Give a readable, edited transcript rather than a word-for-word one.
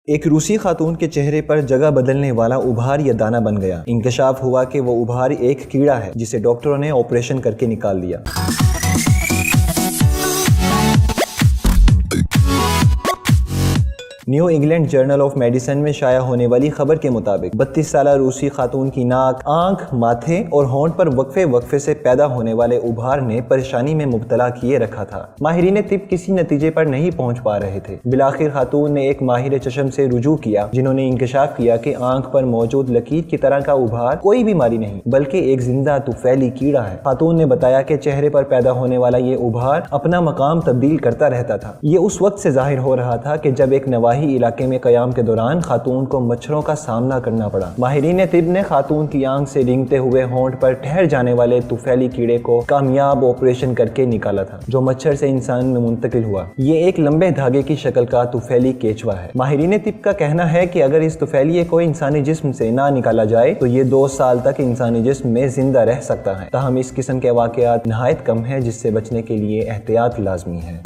ایک روسی خاتون کے چہرے پر جگہ بدلنے والا ابھار یا دانہ بن گیا۔ انکشاف ہوا کہ وہ ابھار ایک کیڑا ہے جسے ڈاکٹروں نے آپریشن کر کے نکال دیا۔ New England Journal of Medicine میں شائع ہونے والی خبر کے مطابق 32 سالہ روسی خاتون کی ناک، آنکھ، ماتھے اور ہونٹ پر وقفے سے پیدا ہونے والے ابھار نے پریشانی میں مبتلا کیے رکھا تھا۔ ماہرین طب کسی نتیجے پر نہیں پہنچ پا رہے تھے۔ بالآخر خاتون نے ایک ماہر چشم سے رجوع کیا جنہوں نے انکشاف کیا کہ آنکھ پر موجود لکیر کی طرح کا ابھار کوئی بیماری نہیں بلکہ ایک زندہ طفیلی کیڑا ہے۔ خاتون نے بتایا کہ چہرے پر پیدا ہونے والا یہ ابھار اپنا مقام تبدیل کرتا رہتا تھا۔ یہ اس وقت سے ظاہر ہو رہا تھا کہ جب ایک نواحی علاقے میں قیام کے دوران خاتون کو مچھروں کا سامنا کرنا پڑا۔ ماہرین طب نے خاتون کی آنکھ سے رینگتے ہوئے ہونٹ پر ٹھہر جانے والے طفیلی کیڑے کو کامیاب آپریشن کر کے نکالا تھا جو مچھر سے انسان میں منتقل ہوا۔ یہ ایک لمبے دھاگے کی شکل کا طفیلی کیچوا ہے۔ ماہرین طب کا کہنا ہے کہ اگر اس طفیلیے کو انسانی جسم سے نہ نکالا جائے تو یہ 2 سال تک انسانی جسم میں زندہ رہ سکتا ہے۔ تاہم اس قسم کے واقعات نہایت کم ہیں جس سے بچنے کے لیے احتیاط لازمی ہے۔